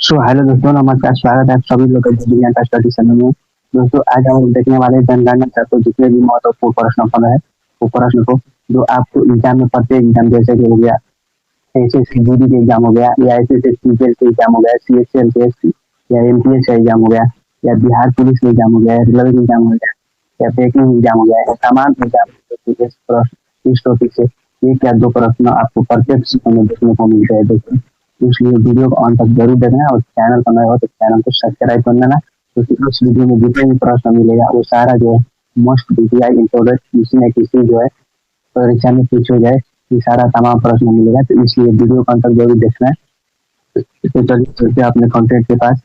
So hello दोस्तों, नमस्कार। स्वागत है आप सभी लोग का विज्ञान का स्टडी चैनल में। दोस्तों, आज हम लोग देखने वाले हैं जनगणना का तो जितने भी महत्वपूर्ण प्रश्न पड़ है वो प्रश्न को जो आपको एग्जाम में प्रत्येक एग्जाम जैसे कि हो गया एसएससी जीडी के एग्जाम हो गया या एसएससी सीजीएल के एग्जाम हो गया, सीएचएल के या एमपीएस का एग्जाम हो गया या बिहार पुलिस का एग्जाम हो गया, रेलवे का एग्जाम हो गया या बैंकिंग एग्जाम हो गया या तमाम एग्जाम इस टॉपिक से एक या दो प्रश्न आपको प्रत्येक समय देखने को मिलते हैं दोस्तों। इसलिए वीडियो को अंत तक जरूर देखना और चैनल पर नए हो तो चैनल को सब्सक्राइब कर लेना, क्योंकि इस वीडियो में जितने भी प्रश्न मिलेगा वो सारा जो है मोस्ट बीटीआई इंपोर्टेंट किसी न किसी जो है परीक्षा में पूछे जाए, ये सारा तमाम प्रश्न मिलेगा। तो इसलिए वीडियो को अंत तक जरूर देखना है। तो चलिए चलते हैं अपने कंटेंट के पास।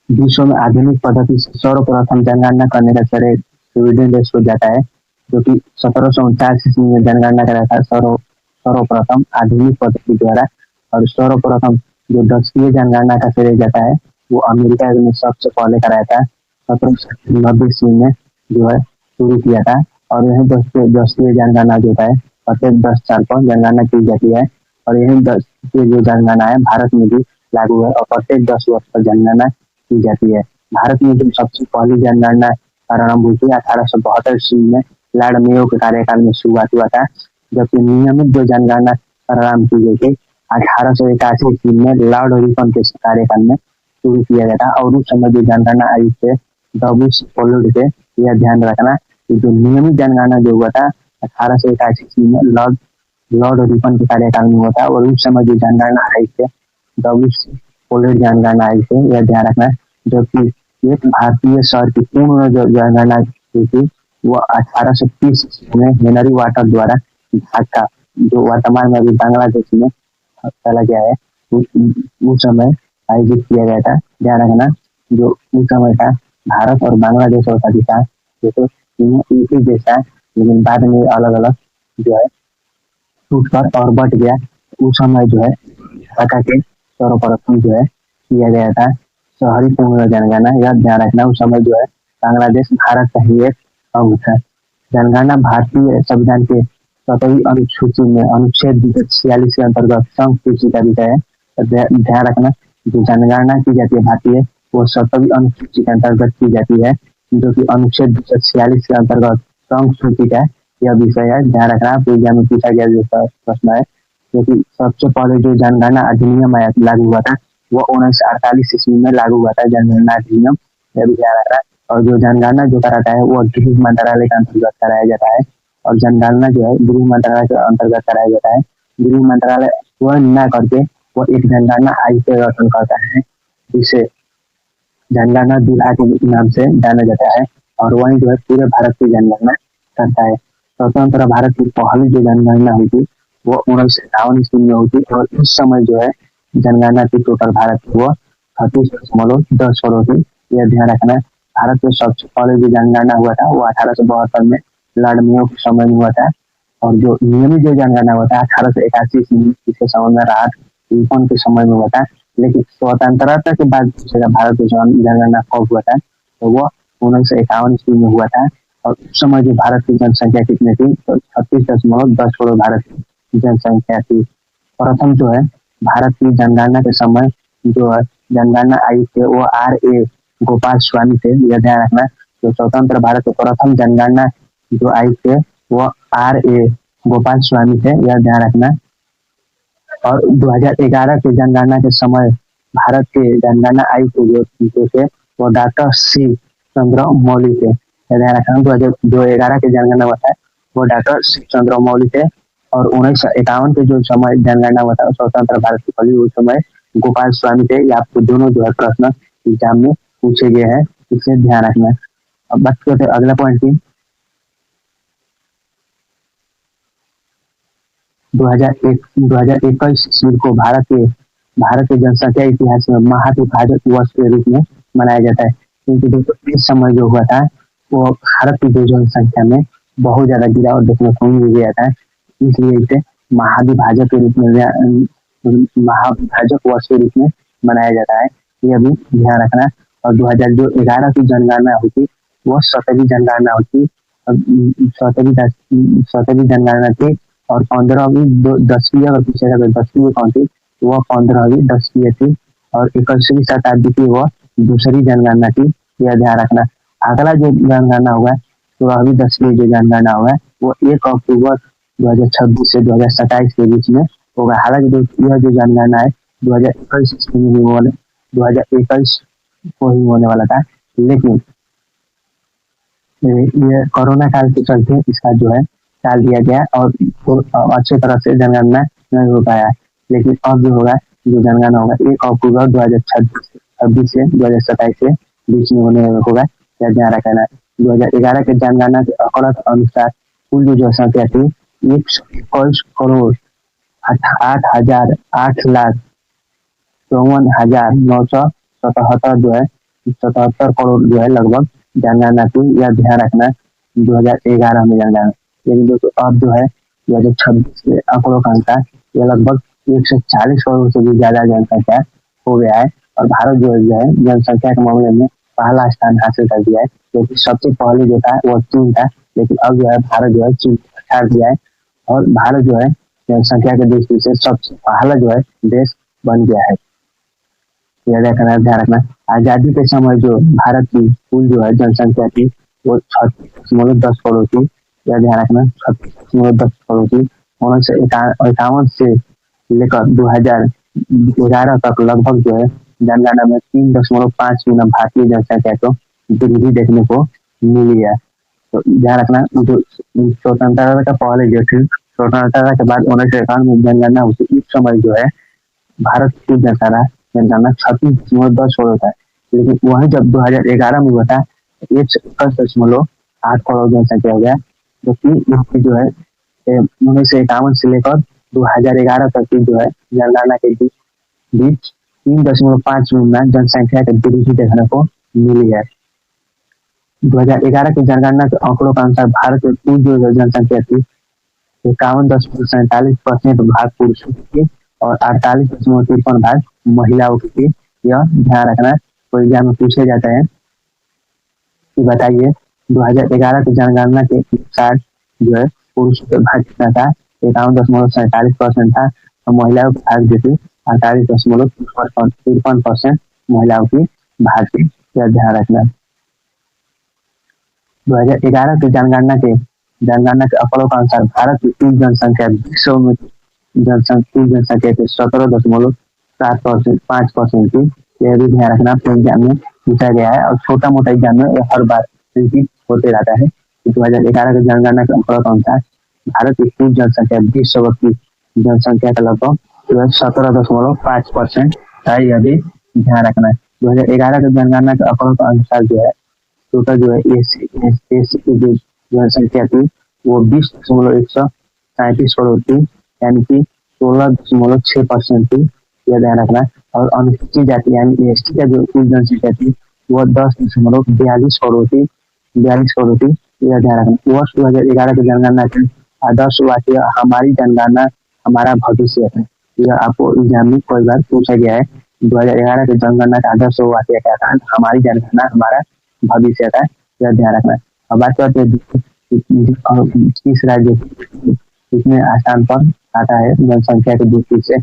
विश्व में आधुनिक पद्धति से सर्वप्रथम जनगणना करने का श्रेय स्वीडन देश को जाता है, जो कि 1749 ईस्वी में जनगणना कराया था सर्वप्रथम आधुनिक पद्धति द्वारा। और सर्वप्रथम जो दक्षिणीय जनगणना का श्रेय जाता है वो अमेरिका ने सबसे पहले कराया था 1790 ईस्वी में जो है शुरू किया था। और यही दक्षिणीय जनगणना जो है प्रत्येक 10 साल पर जनगणना की जाती है। और यही जो जनगणना है भारत में भी लागू है और प्रत्येक 10 वर्ष पर जनगणना की जाती है। भारत में जो सबसे पहली जनगणना प्रारंभ हुई थी 1872 ईस्वी में लॉर्ड मेयो के कार्यकाल में शुरुआत हुआ था, जबकि नियमित जो जनगणना प्रारंभ की गई थी 1881 ईस्वी में लॉर्ड रिपन के कार्यकाल में शुरू किया गया था। और उस समय जो जनगणना आयुक्त थे डब्ल्यू पोलर्ड थे। यह ध्यान रखना कि जो नियमित जनगणना जो हुआ था 1881 ईस्वी में लॉर्ड रिपन के कार्यकाल में हुआ था और उस समय जो जनगणना आयुक्त थे डब्ल्यू पोलर्ड जनगणना आयुक्त थे, यह ध्यान रखना। जबकि एक भारतीय शहर की पूर्ण जो जनगणना हुई थी वो 1830 में हेनरी वाटर द्वारा ढाका, जो वर्तमान में अभी बांग्लादेश में चला गया है, उस समय आयोजित किया गया था। ध्यान रखना, जो उस समय का भारत और बांग्लादेश होता था तो एक ही देश था, लेकिन बाद में अलग अलग जो है टूटकर और बट गया। उस समय जो है ढाका के सर्वप्रथम जो है किया गया था शहरी पूर्ण जनगणना। यह ध्यान रखना, उस समय जो है बांग्लादेश भारत का ही एक अंग था। जनगणना भारतीय संविधान के 7वीं अनुसूची में अनुच्छेद 46 के अंतर्गत संघ सूची का विषय है। ध्यान रखना, जो जनगणना की जाती है भारतीय वो 7वीं अनुसूची के अंतर्गत की जाती है, जो कि अनुच्छेद 46 के अंतर्गत संघ सूची का यह विषय है। ध्यान रखना, एग्जाम में पूछा गया जो प्रश्न है, क्योंकि सबसे पहले जो जनगणना अधिनियम लागू हुआ था वो 1948 ईस्वी में लागू हुआ था जनगणना अधिनियम, यह भी ध्यान रखना। और जो जनगणना जो कराता है वो गृह मंत्रालय के अंतर्गत कराया जाता है और जनगणना जो है गृह मंत्रालय के अंतर्गत कराया जाता है। गृह मंत्रालय वह न करके वो एक जनगणना आयोग का गठन करता है, जिसे जनगणना विभाग के नाम से जाना जाता है। और वही जो है पूरे भारत की जनगणना करता है। स्वतंत्र भारत की पहली जो जनगणना हुई थी वो 1951 ईस्वी में हुई थी और उस समय जो है जनगणना की टोटल भारत की वो 36.10 करोड़ थी। यह ध्यान रखना, भारत में सबसे पहले जो जनगणना हुआ था वो 1872 में लॉर्ड मेयो के समय में हुआ था। और जो नियमित जो जनगणना हुआ था 1881 में इसके समय में लॉर्ड रिपन के समय में हुआ था। लेकिन स्वतंत्रता के बाद भारत में जनगणना कब हुआ था तो वो 1951 ईस्वी में हुआ था। और उस समय जो भारत की जनसंख्या कितनी थी तो 36.10 करोड़ भारत की जनसंख्या थी। प्रथम जो है भारत की जनगणना के समय जो है जनगणना आयुक्त थे वो R.A. गोपाल स्वामी थे। यह ध्यान रखना, जो स्वतंत्र भारत के प्रथम जनगणना जो आयुक्त थे वो R.A. गोपाल स्वामी थे। यह ध्यान रखना। और 2011 के जनगणना के समय भारत के जनगणना आयुक्त जो थे वो डॉक्टर C. चंद्रमौली थे। यह ध्यान रखना, 2011 के जनगणना हुआ था वो डॉक्टर C. चंद्रमौली थे। और 1951 के जो समय जनगणना हुआ था स्वतंत्र भारत की पहली, उस समय गोपाल स्वामी थे। ये आपको दोनों जो है प्रश्न एग्जाम में पूछे गए हैं, इसे ध्यान रखना। अब बात करते हैं अगला पॉइंट की। 2021 ईस्वी को भारत के जनसंख्या इतिहास में महाविभाजक वर्ष के रूप में मनाया जाता है, क्योंकि देखो इस समय जो हुआ था वो भारत की जो जनसंख्या में बहुत ज्यादा गिरावट देखने को मिल गया था, इसलिए इसे महाविभाजक के रूप में महाविभाजक वर्ष के रूप में मनाया जाता है। यह भी ध्यान रखना। और 2011 की जनगणना हुई वो 7वीं जनगणना होती, 7वीं जनगणना थी और 15वीं 10वीं अगर पूछेगा तो 10वीं कौन थी, वह 15वीं 10वीं थी। और 21वीं शताब्दी की वह दूसरी जनगणना थी, यह ध्यान रखना। अगला जो जनगणना होगा 16वीं 10वीं जो जनगणना होगा वो 1 अक्टूबर 2026 से 2027 के बीच में होगा। हालांकि यह जो जनगणना है 2021 को ही होने वाला था, लेकिन ये कोरोना काल के चलते इसका जो है टाल दिया गया और अच्छे तरह से जनगणना नहीं हो पाया। लेकिन अब जो होगा, जो जनगणना होगा 1 अक्टूबर 2026 से 2027 के बीच में होने होगा, यह ध्यान रखना है। 2011 के जनगणना के आंकड़ा के अनुसार कुल जो जनसंख्या थी 121,08,08,54,977 जो है 77 करोड़ जो है लगभग जनगणना थी, यह ध्यान रखना 2011 में जनगणना। लेकिन दोस्तों अब जो है 2026 के आंकड़ों का अनुसार यह लगभग 140 करोड़ से भी ज्यादा जनसंख्या हो गया है। और भारत जो है जनसंख्या के मामले में पहला स्थान हासिल कर दिया है, क्योंकि सबसे पहले जो था वो चीन था, लेकिन अब जो है भारत जो है चीन को छाड़ दिया है और भारत जो है जनसंख्या के दृष्टि से सबसे पहला जो है देश बन गया है। यह देखना ध्यान रखना। आजादी के समय जो भारत की कुल जो है जनसंख्या थी वो 36.10 करोड़ थी, यह ध्यान रखना 36.10 करोड़ थी। 1951 से लेकर 2011 तक लगभग जो है जनगणना में 3.5 गुना भारतीय जनसंख्या को वृद्धि देखने को मिली है। तो ध्यान रखना, जो स्वतंत्रता का पहले जो थी, स्वतंत्रता के बाद 1951 में जनगणना हुई, इस समय जो है भारत की जनगणना 36.10 करोड़ था। लेकिन वही जब 2011 में हुआ था 121.8 करोड़ जनसंख्या हो गया, जो कि जो है 1951 से लेकर 2011 तक की जो है जनगणना के बीच 3.5 गुना जनसंख्या की वृद्धि देखने को मिली है। 2011 की जनगणना के आंकड़ों के अनुसार भारत की कुल जो जनसंख्या थी 51.47% भाग पुरुषों की और 48.53 भाग महिलाओं की थी। यह ध्यान रखना, कोई एग्जाम में पूछे जाता है कि बताइए 2011 की जनगणना के अनुसार जो है पुरुषों का भाग कितना था, 51.47% था और महिलाओं की भाग जो थी 48.53% महिलाओं की भाग थी। यह ध्यान रखना। 2011 की जनगणना के आंकड़ों के अनुसार भारत की कुल जनसंख्या विश्व में जनसंख्या के 17.5% थी। यह भी ध्यान रखना, एग्जाम में पूछा गया है और छोटा मोटा एग्जाम में हर बार रिपीट होते रहता है। 2011 की जनगणना के आंकड़ों के अनुसार भारत की कुल जनसंख्या विश्व की जनसंख्या का लगभग 17.5% था। यह भी ध्यान रखना है। 2011 की जनगणना के आंकड़ों के अनुसार जो है टोटल जो है एसी की जो जनसंख्या थी वो 20.137 करोड़ थी, यानी कि 16.6% थी। यह ध्यान रखना। और अनुसूचित जाति यानी एसटी का जो कुल जनसंख्या थी वह 10.42 करोड़ थी। यह ध्यान रखना। वर्ष 2011 की जनगणना के आदर्श वाक्य हमारी जनगणना हमारा भविष्य है। यह आपको एग्जाम में कई बार पूछा गया है। 2011 की जनगणना का आदर्श वाक्य क्या था, हमारी जनगणना हमारा भविष्य था। यह ध्यान रखना। अब बात करते हैं किस राज्य कितने स्थान पर आता है जनसंख्या की दृष्टि से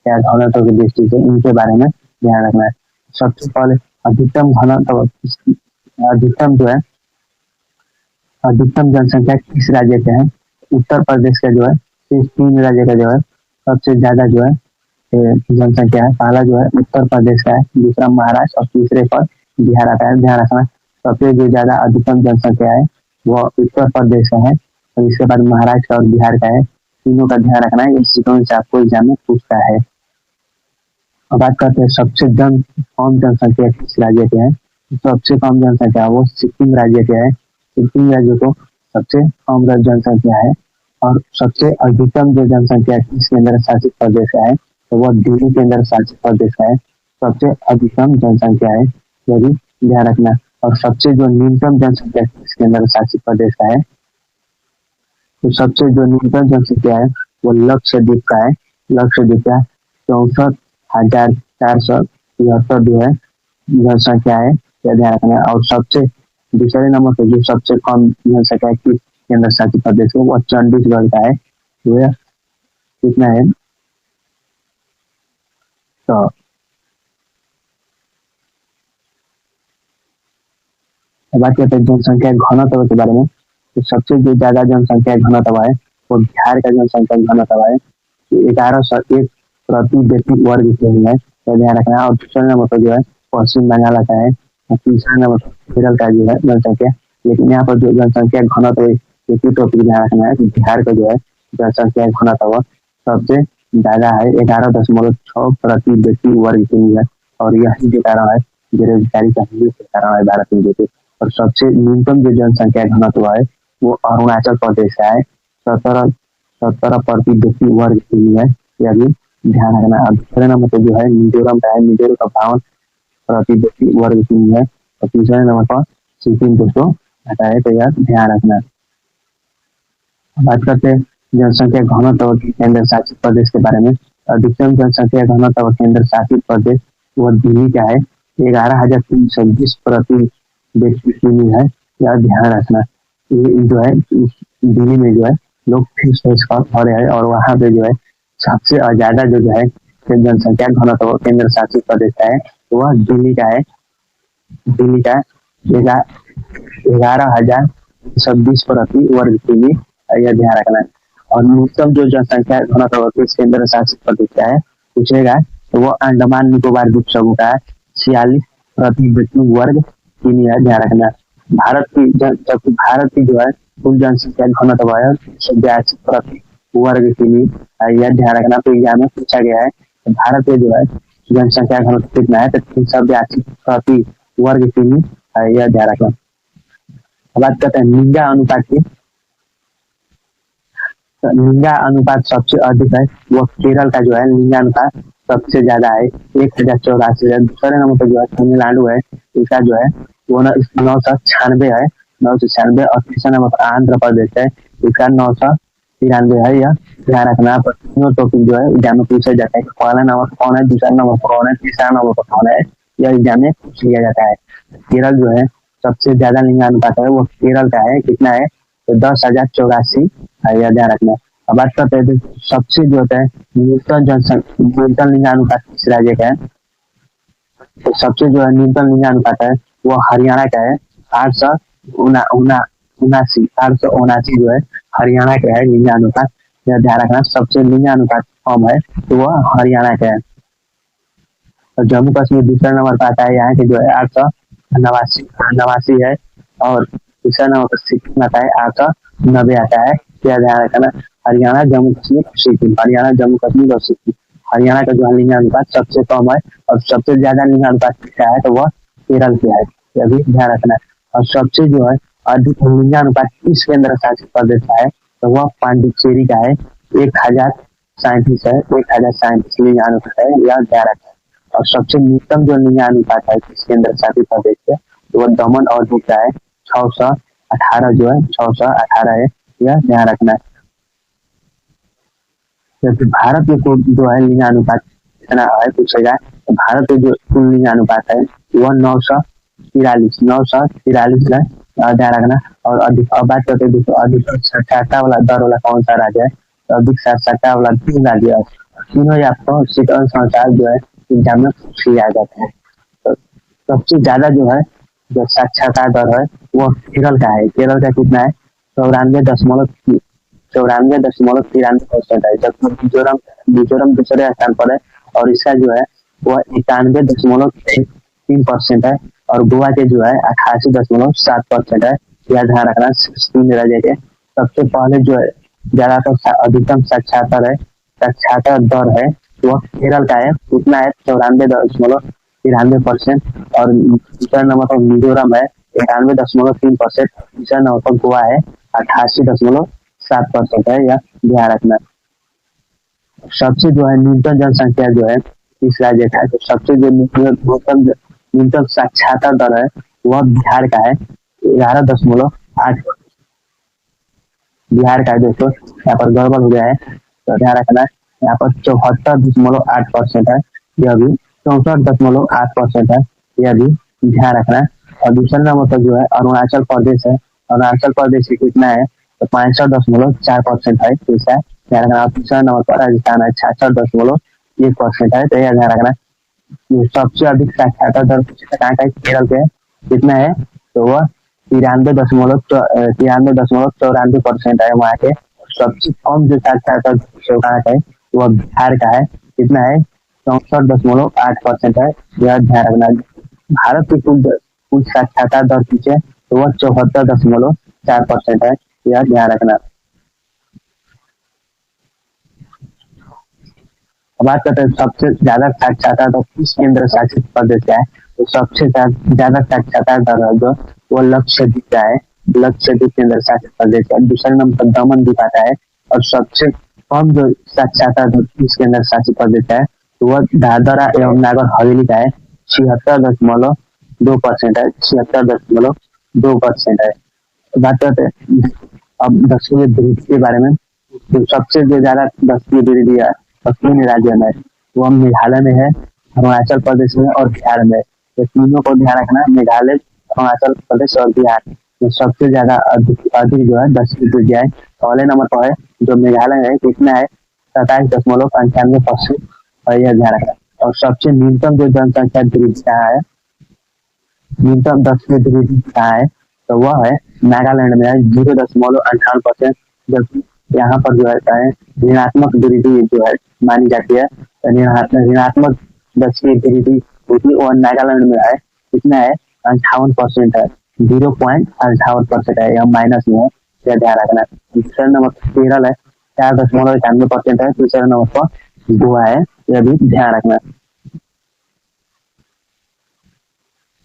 या घनत्व की दृष्टि से, इनके बारे में ध्यान रखना है। सबसे पहले अधिकतम घनत्व अधिकतम जनसंख्या किस राज्य के है? उत्तर प्रदेश का जो है सिर्फ 3 राज्य का जो है सबसे ज्यादा जो है जनसंख्या है। पहला जो है उत्तर प्रदेश का है, दूसरा महाराष्ट्र और तीसरे पर बिहार आता है। ध्यान रखना, सबसे जो ज्यादा अधिकतम जनसंख्या है वह उत्तर प्रदेश का है और इसके बाद महाराष्ट्र और बिहार का है। तीनों का ध्यान रखना है, इस सीक्वेंस से आपको एग्जाम में पूछता है। अब बात करते हैं सबसे कम जनसंख्या किस राज्य के है। सबसे कम जनसंख्या वो सिक्किम राज्य के है। सिक्किम राज्य को सबसे कम जनसंख्या है। और सबसे अधिकतम जो जनसंख्या किस केंद्र शासित प्रदेश का है तो वह दिल्ली केंद्र शासित प्रदेश का है। सबसे अधिकतम जनसंख्या है, यह भी ध्यान रखना। और सबसे जो न्यूनतम जनसंख्या किस केंद्र शासित प्रदेश का है तो सबसे जो न्यूनतम जनसंख्या है वो लक्षद्वीप का है। लक्षद्वीप का 64,473 जो है जनसंख्या है, यह ध्यान रखना। और सबसे दूसरे नंबर पर जो सबसे कम जनसंख्या किस केंद्र शासित प्रदेश है वो चंडीगढ़ का है, जो है कितना है। तो बात करते हैं जनसंख्या घनत्व के बारे में। तो सबसे जो ज्यादा जनसंख्या घनत्व है वो बिहार का जनसंख्या घनत्व है, 1101 प्रति व्यक्ति वर्ग के लिए है, तो ध्यान रखना। और दूसरा नंबर पर जो है पश्चिम बंगाल आता है, और तीसरा नंबर पर केरल का जो है जनसंख्या। लेकिन यहाँ पर जो जनसंख्या घनत्व एक ही टॉपिक ध्यान रखना है कि बिहार का जो है जनसंख्या घनत्व सबसे ज्यादा है, 11.6 प्रति व्यक्ति वर्ग के लिए है। और यही जो कारण है बेरोजगारी का ही कारण है भारत में। देखिए, और सबसे न्यूनतम जो जनसंख्या घनत्व है वो अरुणाचल प्रदेश का है, 17 प्रति व्यक्ति वर्ग के लिए है, यह भी ध्यान रखना। अब दूसरे नंबर पर जो है मिजोरम का है, मिजोरम का 52 प्रति व्यक्ति वर्ग के लिए है, और तीसरे नंबर पर सिक्किम दोस्तों आता है, तो यह ध्यान रखना। बात करते हैं जनसंख्या घनत्व केंद्र शासित प्रदेश के बारे में। अधिकतम जनसंख्या घनत्व केंद्र शासित प्रदेश वह दिल्ली का है, 11,320 प्रति व्यक्ति के लिए है, यह ध्यान रखना। ये जो है दिल्ली में जो है लोग फेस हो रहे हैं, और वहाँ पे जो है सबसे ज्यादा जो है जनसंख्या घनत्व केंद्र शासित प्रदेश का है वह दिल्ली का है। दिल्ली का 11,026 प्रति वर्ग के लिए, यह ध्यान रखना। और न्यूनतम जो जनसंख्या घनत्व केंद्र शासित प्रदेश का है पूछेगा तो वो अंडमान निकोबार द्वीप समूह का 46 प्रति व्यक्ति वर्ग के लिए, ध्यान रखना। जबकि भारत की जो है कुल जनसंख्या घनत्व है 82 प्रति वर्ग के लिए, यह ध्यान रखना। तो एग्जाम में पूछा गया है तो भारत में जो है जनसंख्या घनत्व कितना है, तो 382 प्रति वर्ग के लिए, यह ध्यान रखना। बात करते हैं लिंगा अनुपात की। तो लिंगा अनुपात सबसे अधिक है वो केरल का जो है लिंगा अनुपात सबसे ज्यादा है, 1084 है। दूसरे नंबर पर जो है तमिलनाडु है, इसका जो है वो 996 है, 996। और तीसरा नंबर पर आंध्र प्रदेश है, इसका 993 है, यह ध्यान रखना। पर तीनों टॉपिक जो है एग्जाम में पूछा जाता है, पहला नंबर कौन है, दूसरा नंबर पर कौन है, तीसरा नंबर पर कौन है, यह एग्जाम में पूछ लिया जाता है। केरल जो है सबसे ज्यादा लिंगा अनुपात है वो केरल का है, कितना है, तो 10,084, यह ध्यान रखना। अब बात करते हैं सबसे जो होता है न्यूनतम लिंगानुपात किस राज्य का है। तो सबसे जो है न्यूनतम लिंगानुपात है वो हरियाणा का है, 879 जो है हरियाणा का है लिंगानुपात, यह ध्यान रखना। सबसे लिंगानुपात कम है तो वह हरियाणा का है। और जम्मू कश्मीर दूसरा नंबर पर आता है, यहाँ के जो है 889 है। और तीसरा नंबर पर सिक्किम आता है, 890 आता है, यह ध्यान रखना। हरियाणा, जम्मू कश्मीर, सिक्किम, हरियाणा, जम्मू कश्मीर और सिक्किम। हरियाणा का जो लिंगानुपात सबसे कम है, और सबसे ज्यादा लिंगानुपात किसका है, तो वह केरल के है, यह भी ध्यान रखना। और सबसे जो है अधिक लिंगानुपात किस केंद्र शासित प्रदेश का है, तो वह पांडिचेरी का है, 1037 है, 1037 लिंगानुपात है, यह ध्यान रखना। और सबसे न्यूनतम जो लिंगानुपात है किस केंद्र शासित प्रदेश के, तो वह दमन और दीव का है, 618 जो है 618 है, यह ध्यान रखना है। जबकि भारत में जो है लिंगानुपात कितना है पूछेगा, तो भारत में जो कुल लिंगानुपात है वह 943 है, ध्यान रखना। और अधिक अब बात करते हैं अधिक साक्षरता वाला दर वाला कौन सा राज्य है, तो अधिक साक्षरता वाला 3 राज्य है, तीनों ही आपको शिक्षण संचार जो है एग्जाम में पूछ लिया जाता है। तो सबसे ज्यादा जो है जो साक्षरता दर है वो केरल का है, केरल का कितना है, 94.93% है। जबकि मिजोरम दूसरे स्थान पर है, और इसका जो है वह 91.3% है। और गोवा के जो है 88.7% है, यह ध्यान रखना। 3 राज्य के सबसे पहले जो है ज्यादातर अधिकतम साक्षरता दर है वह केरल का है, कितना है, 94.93%। और दूसरा नंबर पर मिजोरम है, 91.3%। तीसरा नंबर पर गोवा है, 88.7% है, यह ध्यान रखना। सबसे जो है न्यूनतम जनसंख्या जो है इस राज्य का है, तो सबसे जो न्यूनतम साक्षरता दर है वह बिहार का है, 11.8। बिहार का है दोस्तों, यहाँ पर गड़बड़ हो गया है, तो ध्यान रखना। यहाँ पर 74.8% है, यह भी 64.8% है, यह भी ध्यान रखना। और दूसरा नंबर पर जो है अरुणाचल प्रदेश है, अरुणाचल प्रदेश कितना है, तो 65.4% है, कैसा ध्यान रखना। तीसरे नंबर पर राजस्थान है 66.1% है। तो यह ध्यान रखना। सबसे अधिक साक्षरता दर कहाँ का है? केरल के कितना है? तो वह 93.94% है वहाँ के। सबसे कम जो साक्षरता कहाँ का है? वह बिहार का है। कितना है? 64.8% है। यह ध्यान रखना। भारत की कुल साक्षरता दर पीछे तो वह 74.4% है। यह ध्यान रखना। बात करते हैं सबसे ज्यादा साक्षरता दर किस केंद्र शासित प्रदेश का है? तो सबसे ज्यादा साक्षरता दर है जो वो लक्षद्वीप का है। लक्षद्वीप केंद्र शासित प्रदेश है। दूसरे नंबर पर दमन द्वीप आता है। और सबसे कम जो साक्षरता दर किस केंद्र शासित प्रदेश का है? तो वह दादरा एवं नागर हवेली का है। 76.2% है। 76.2% है। बात करते हैं अब दसवीं वृद्धि के बारे में। तो सबसे जो ज्यादा दसवीं वृद्धि है तीन राज्य में, वो हम मेघालय में है, अरुणाचल प्रदेश में और बिहार में। तो तीनों को ध्यान रखना। मेघालय, अरुणाचल प्रदेश और बिहार में सबसे ज्यादा अधिक जो है 10वीं वृद्धि है। पहले नंबर पर है जो मेघालय है। कितना है? 27.95%। और यह ध्यान रखना। और सबसे न्यूनतम जो जनसंख्या वृद्धि कहाँ है? न्यूनतम 10वीं वृद्धि कहाँ है? तो वह है नागालैंड में है 0.58%। जबकि यहाँ पर जो है ऋणात्मक वृद्धि जो है मानी जाती है। ऋणात्मक 10वीं वृद्धि होती और नागालैंड में है। कितना है? 58% है। 0.58% है। यह माइनस में है। यह ध्यान रखना। दूसरे नंबर पर केरल है 4.91% है। तीसरे नंबर पर गोवा है। यह भी ध्यान रखना।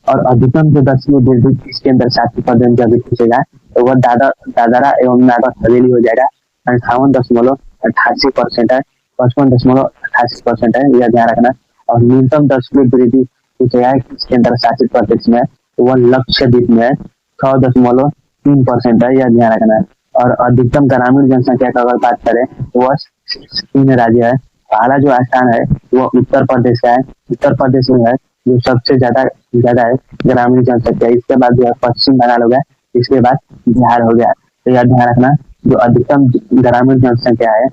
और अधिकतम जो 10वीं वृद्धि किसके अंदर शासित प्रदेश जब पूछेगा तो वह दादरा एवं नागर हवेली हो जाएगा। 58.88% है। 55.88% है। यह ध्यान रखना। और न्यूनतम 10वीं वृद्धि पूछेगा किसके अंदर शासित प्रदेश में तो वह लक्षद्वीप में 6.3% है। यह ध्यान रखना। और अधिकतम ग्रामीण जनसंख्या की अगर बात करें तो वह 3 राज्य है। पहला जो स्थान है वह उत्तर प्रदेश का है। उत्तर प्रदेश में है जो सबसे ज्यादा है ग्रामीण जनसंख्या। इसके बाद जो है पश्चिम बंगाल हो गया। इसके बाद बिहार हो गया। तो यह ध्यान रखना। जो अधिकतम ग्रामीण जनसंख्या है